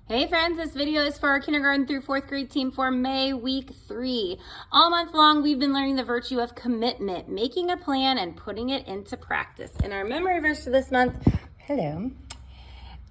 Hey friends, this video is for our kindergarten through 4th grade team for May week 3. All month long, we've been learning the virtue of commitment, making a plan and putting it into practice. And our memory verse for this month, how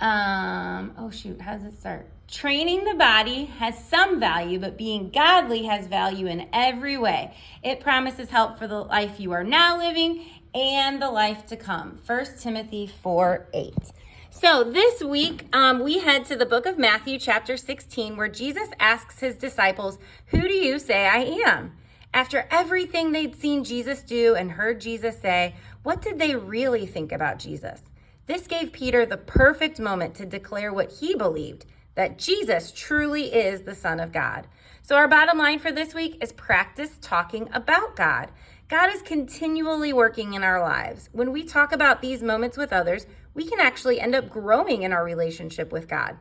does it start? Training the body has some value, but being godly has value in every way. It promises help for the life you are now living and the life to come. 1 Timothy 4:8. So this week, we head to the book of Matthew, chapter 16, where Jesus asks his disciples, "Who do you say I am?" After everything they'd seen Jesus do and heard Jesus say, what did they really think about Jesus? This gave Peter the perfect moment to declare what he believed, that Jesus truly is the Son of God. So our bottom line for this week is practice talking about God. God is continually working in our lives. When we talk about these moments with others, we can actually end up growing in our relationship with God.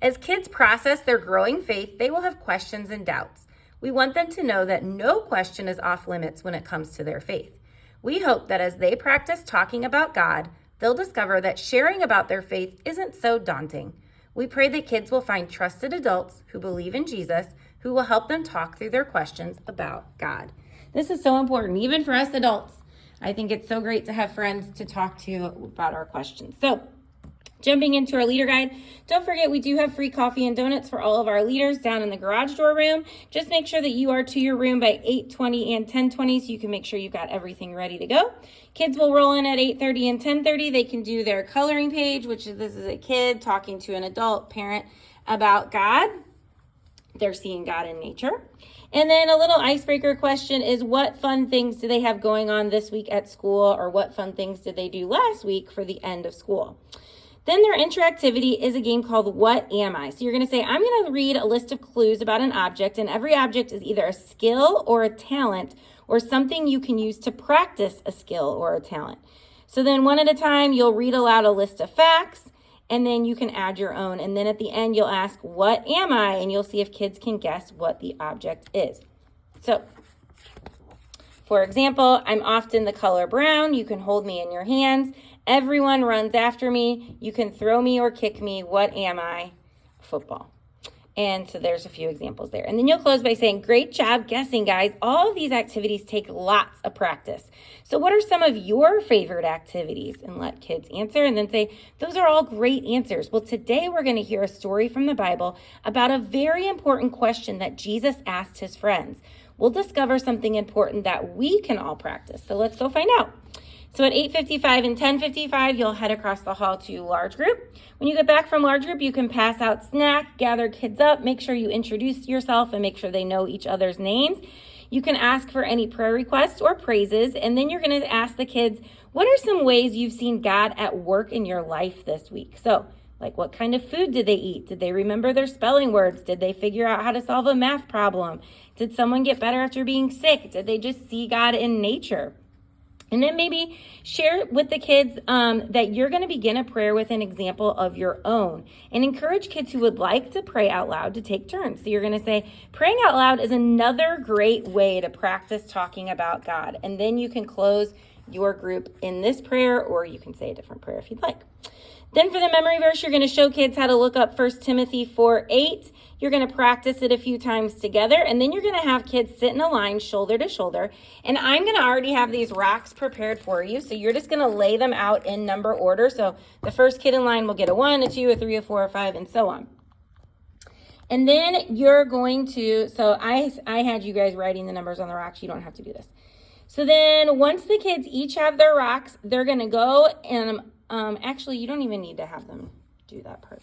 As kids process their growing faith, they will have questions and doubts. We want them to know that no question is off limits when it comes to their faith. We hope that as they practice talking about God, they'll discover that sharing about their faith isn't so daunting. We pray that kids will find trusted adults who believe in Jesus, who will help them talk through their questions about God. This is so important, even for us adults. I think it's so great to have friends to talk to about our questions. So, jumping into our leader guide, don't forget we do have free coffee and donuts for all of our leaders down in the garage door room. Just make sure that you are to your room by 8:20 and 10:20 so you can make sure you've got everything ready to go. Kids will roll in at 8:30 and 10:30. They can do their coloring page, this is a kid talking to an adult parent about God. They're seeing God in nature. And then a little icebreaker question is, what fun things do they have going on this week at school, or what fun things did they do last week for the end of school? Then their interactivity is a game called What Am I? So you're going to say, I'm going to read a list of clues about an object, and every object is either a skill or a talent or something you can use to practice a skill or a talent. So then one at a time, you'll read aloud a list of facts, and then you can add your own. And then at the end, you'll ask, what am I? And you'll see if kids can guess what the object is. So, for example, I'm often the color brown. You can hold me in your hands. Everyone runs after me. You can throw me or kick me. What am I? Football. And so there's a few examples there. And then you'll close by saying, great job guessing, guys. All of these activities take lots of practice. So what are some of your favorite activities? And let kids answer and then say, those are all great answers. Well, today we're going to hear a story from the Bible about a very important question that Jesus asked his friends. We'll discover something important that we can all practice. So let's go find out. So at 8:55 and 10:55, you'll head across the hall to large group. When you get back from large group, you can pass out snack, gather kids up, make sure you introduce yourself and make sure they know each other's names. You can ask for any prayer requests or praises, and then you're going to ask the kids, what are some ways you've seen God at work in your life this week? So, like, what kind of food did they eat? Did they remember their spelling words? Did they figure out how to solve a math problem? Did someone get better after being sick? Did they just see God in nature? And then maybe share with the kids that you're going to begin a prayer with an example of your own, and encourage kids who would like to pray out loud to take turns. So you're going to say, praying out loud is another great way to practice talking about God. And then you can close your group in this prayer, or you can say a different prayer if you'd like. Then for the memory verse, you're going to show kids how to look up 1 Timothy 4:8. You're going to practice it a few times together, and then you're going to have kids sit in a line shoulder to shoulder. And I'm going to already have these rocks prepared for you, so you're just going to lay them out in number order. So the first kid in line will get a 1, a 2, a 3, a 4, a 5, and so on. And then you're going to, so I had you guys writing the numbers on the rocks. You don't have to do this. So then once the kids each have their rocks, they're going to go and actually, you don't even need to have them do that part.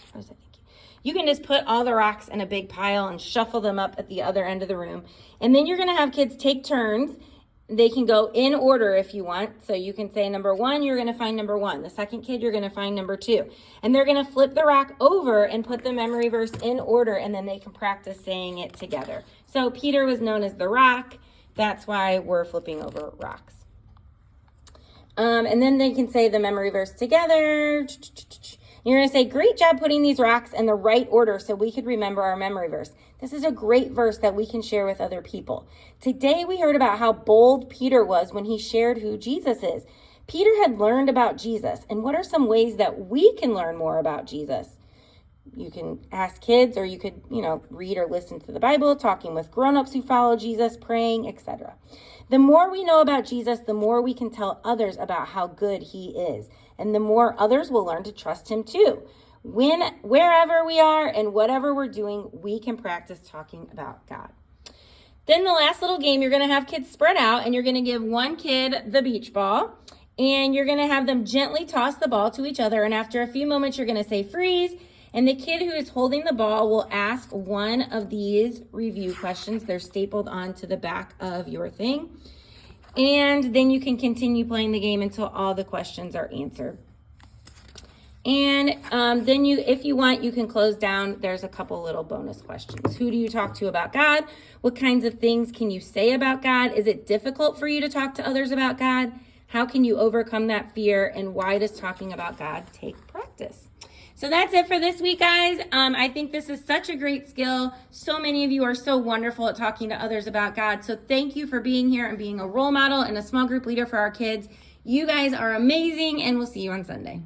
You can just put all the rocks in a big pile and shuffle them up at the other end of the room. And then you're going to have kids take turns. They can go in order if you want. So you can say number 1, you're going to find number 1. The second kid, you're going to find number 2. And they're going to flip the rock over and put the memory verse in order, and then they can practice saying it together. So Peter was known as the rock. That's why we're flipping over rocks. And then they can say the memory verse together. You're going to say, great job putting these rocks in the right order so we could remember our memory verse. This is a great verse that we can share with other people. Today we heard about how bold Peter was when he shared who Jesus is. Peter had learned about Jesus, and what are some ways that we can learn more about Jesus? You can ask kids, or you could, read or listen to the Bible, talking with grown-ups who follow Jesus, praying, etc. The more we know about Jesus, the more we can tell others about how good he is. And the more others will learn to trust him too. Wherever we are and whatever we're doing, we can practice talking about God. Then the last little game, you're going to have kids spread out, and you're going to give one kid the beach ball, and you're going to have them gently toss the ball to each other. And after a few moments, you're going to say freeze, and the kid who is holding the ball will ask one of these review questions. They're stapled onto the back of your thing. And then you can continue playing the game until all the questions are answered. And then if you want, you can close down. There's a couple little bonus questions. Who do you talk to about God? What kinds of things can you say about God? Is it difficult for you to talk to others about God? How can you overcome that fear? And why does talking about God take practice? So that's it for this week, guys. I think this is such a great skill. So many of you are so wonderful at talking to others about God. So thank you for being here and being a role model and a small group leader for our kids. You guys are amazing, and we'll see you on Sunday.